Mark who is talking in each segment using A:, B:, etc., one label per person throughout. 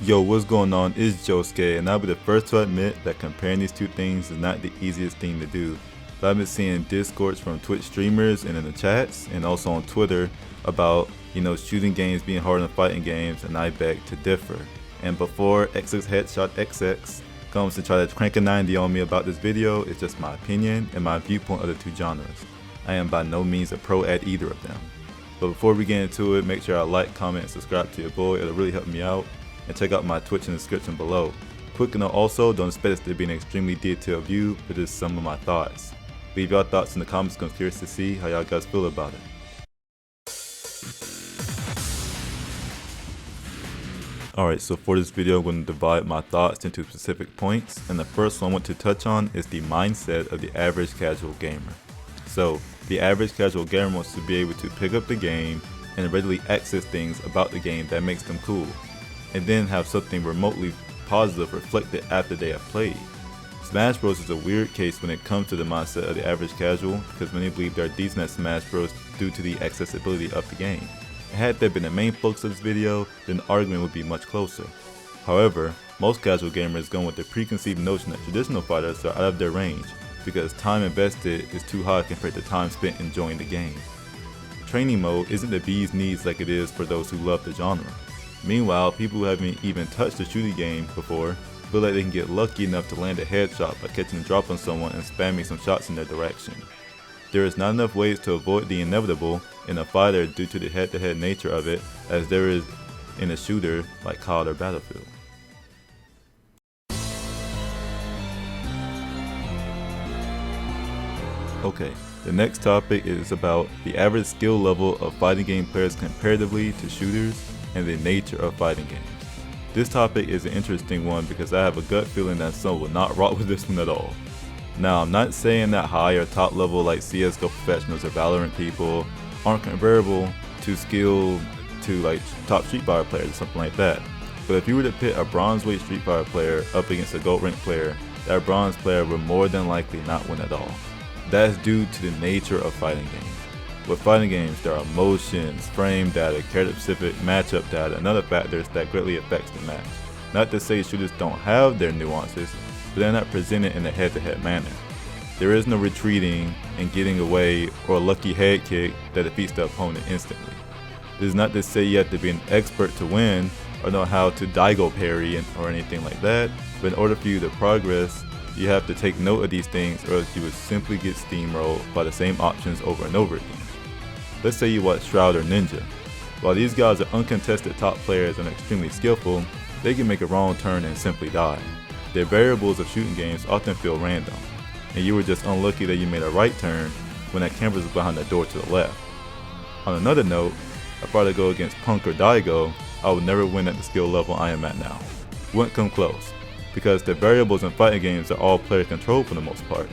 A: Yo, what's going on? It's Josuke, and I'll be the first to admit that comparing these two things is not the easiest thing to do. But I've been seeing discords from Twitch streamers and in the chats, and also on Twitter about, shooting games being harder than fighting games, and I beg to differ. And before XX Headshot XX comes to try to crank a 90 on me about this video, it's just my opinion and my viewpoint of the two genres. I am by no means a pro at either of them. But before we get into it, make sure I like, comment, and subscribe to your boy. It'll really help me out. And check out my Twitch in the description below. Quick note also, don't expect this to be an extremely detailed view, but just some of my thoughts. Leave your thoughts in the comments, I'm curious to see how y'all guys feel about it. Alright, so for this video I'm going to divide my thoughts into specific points, and the first one I want to touch on is the mindset of the average casual gamer. So, the average casual gamer wants to be able to pick up the game and readily access things about the game that makes them cool, and then have something remotely positive reflected after they have played. Smash Bros is a weird case when it comes to the mindset of the average casual, because many believe they're decent at Smash Bros due to the accessibility of the game. And had that been the main focus of this video, then the argument would be much closer. However, most casual gamers go with the preconceived notion that traditional fighters are out of their range, because time invested is too high compared to time spent enjoying the game. Training mode isn't the bee's knees like it is for those who love the genre. Meanwhile, people who haven't even touched a shooting game before feel like they can get lucky enough to land a headshot by catching a drop on someone and spamming some shots in their direction. There is not enough ways to avoid the inevitable in a fighter due to the head-to-head nature of it as there is in a shooter like COD or Battlefield. Okay, the next topic is about the average skill level of fighting game players comparatively to shooters and the nature of fighting games. This topic is an interesting one because I have a gut feeling that some will not rock with this one at all. Now, I'm not saying that high or top level like CSGO professionals or Valorant people aren't comparable to skill to like top Street Fighter players or something like that. But if you were to pit a bronze weight Street Fighter player up against a gold rank player, that bronze player would more than likely not win at all. That's due to the nature of fighting games. With fighting games, there are motions, frame data, character-specific matchup data, and other factors that greatly affects the match. Not to say shooters don't have their nuances, but they're not presented in a head-to-head manner. There is no retreating and getting away or a lucky head kick that defeats the opponent instantly. This is not to say you have to be an expert to win or know how to Daigo parry or anything like that, but in order for you to progress, you have to take note of these things or else you would simply get steamrolled by the same options over and over again. Let's say you watch Shroud or Ninja. While these guys are uncontested top players and extremely skillful, they can make a wrong turn and simply die. The variables of shooting games often feel random, and you were just unlucky that you made a right turn when that camera was behind the door to the left. On another note, if I were to go against Punk or Daigo, I would never win at the skill level I am at now. Wouldn't come close, because the variables in fighting games are all player controlled for the most part.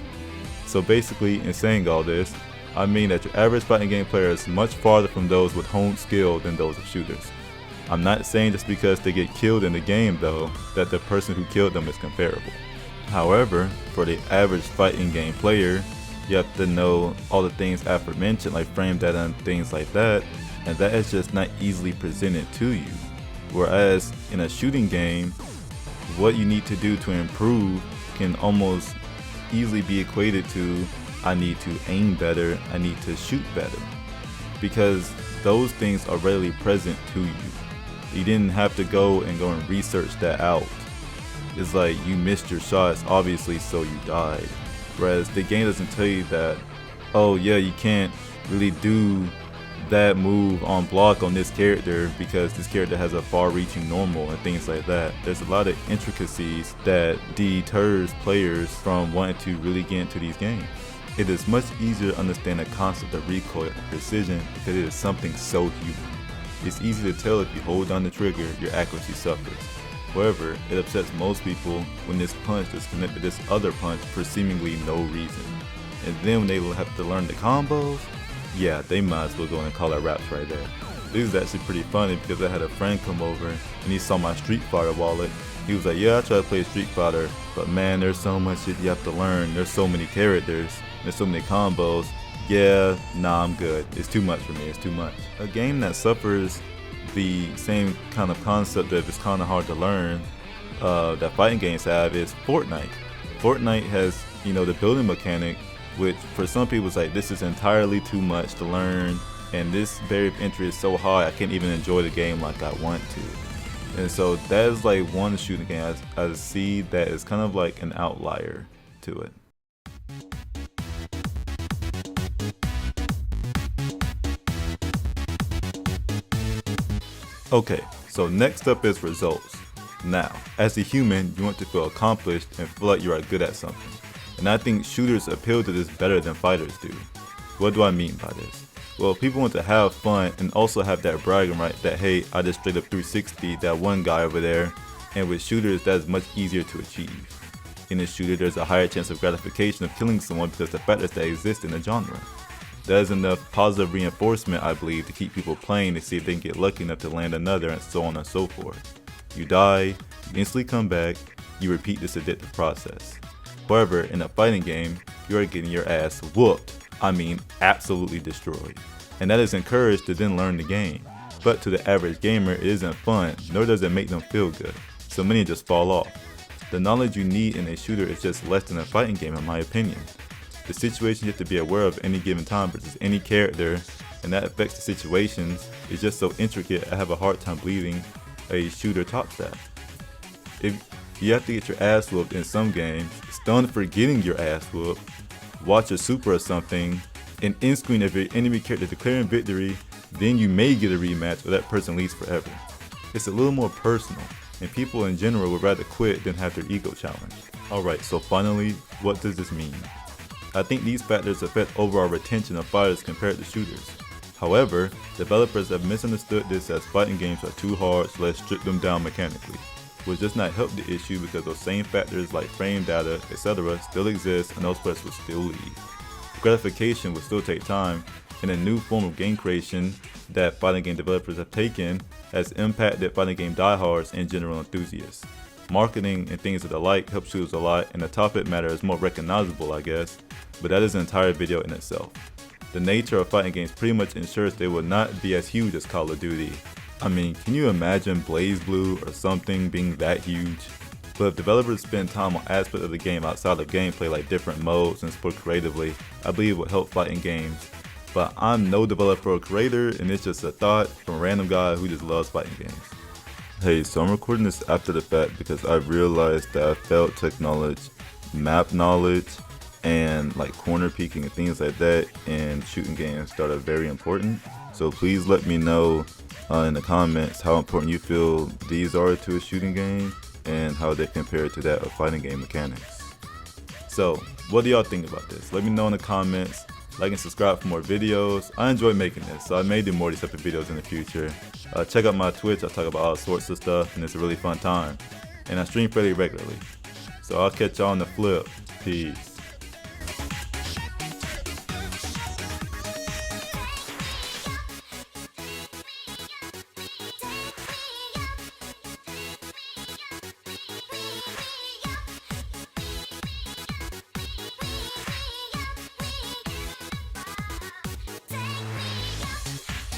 A: So basically, in saying all this, I mean that your average fighting game player is much farther from those with honed skill than those of shooters. I'm not saying just because they get killed in the game though, that the person who killed them is comparable. However, for the average fighting game player, you have to know all the things aforementioned like frame data and things like that, and that is just not easily presented to you. Whereas in a shooting game, what you need to do to improve can almost easily be equated to I need to aim better, I need to shoot better, because those things are readily present to you. You didn't have to go and research that out. It's like you missed your shots obviously, so you died. Whereas the game doesn't tell you that, oh yeah, you can't really do that move on block on this character because this character has a far-reaching normal and things like that. There's a lot of intricacies that deters players from wanting to really get into these games. It is much easier to understand the concept of recoil and precision because it is something so human. It's easy to tell if you hold down the trigger, your accuracy suffers. However, it upsets most people when this punch is connected to this other punch for seemingly no reason. And then when they will have to learn the combos, yeah, they might as well go and call it raps right there. This is actually pretty funny because I had a friend come over and he saw my Street Fighter wallet. He was like, yeah, I try to play Street Fighter, but man, there's so much shit you have to learn. There's so many characters, there's so many combos. Yeah, nah, I'm good. It's too much for me, it's too much. A game that suffers the same kind of concept that it's kind of hard to learn that fighting games have is Fortnite. Fortnite has, the building mechanic, which for some people is like, this is entirely too much to learn, and this barrier of entry is so high I can't even enjoy the game like I want to. And so that is like one shooting game I see that is kind of like an outlier to it. Okay, so next up is results. Now, as a human, you want to feel accomplished and feel like you are good at something. And I think shooters appeal to this better than fighters do. What do I mean by this? Well, people want to have fun and also have that bragging right that, hey, I just straight up 360 that one guy over there. And with shooters, that is much easier to achieve. In a shooter, there's a higher chance of gratification of killing someone because the factors that exist in the genre. That is enough positive reinforcement, I believe, to keep people playing to see if they can get lucky enough to land another, and so on and so forth. You die, you instantly come back, you repeat this addictive process. However, in a fighting game, you are getting your ass whooped. I mean, absolutely destroyed. And that is encouraged to then learn the game. But to the average gamer, it isn't fun, nor does it make them feel good. So many just fall off. The knowledge you need in a shooter is just less than a fighting game, in my opinion. The situation you have to be aware of any given time versus any character, and that affects the situations, is just so intricate I have a hard time believing a shooter tops that. If you have to get your ass whooped in some games, stunned for getting your ass whooped, watch a super or something, and end screen of your enemy character declaring victory, then you may get a rematch or that person leaves forever. It's a little more personal, and people in general would rather quit than have their ego challenged. Alright, so finally, what does this mean? I think these factors affect overall retention of fighters compared to shooters. However, developers have misunderstood this as fighting games are too hard, so let's strip them down mechanically, which does not help the issue because those same factors like frame data, etc. still exist and those players will still leave. Gratification will still take time, and a new form of game creation that fighting game developers have taken has impacted fighting game diehards and general enthusiasts. Marketing and things of the like help shooters a lot, and the topic matter is more recognizable, I guess, but that is an entire video in itself. The nature of fighting games pretty much ensures they will not be as huge as Call of Duty. I mean, can you imagine Blaze Blue or something being that huge? But if developers spend time on aspects of the game outside of gameplay like different modes and explore creatively, I believe it will help fighting games. But I'm no developer or creator, and it's just a thought from a random guy who just loves fighting games. Hey, so I'm recording this after the fact because I realized that I failed to acknowledge map knowledge and like corner peeking and things like that in shooting games that are very important. So please let me know in the comments how important you feel these are to a shooting game and how they compare to that of fighting game mechanics. So what do y'all think about this? Let me know in the comments. Like and subscribe for more videos. I enjoy making this, so I may do more of these type of videos in the future. Check out my Twitch. I talk about all sorts of stuff, and it's a really fun time. And I stream fairly regularly. So I'll catch y'all on the flip. Peace.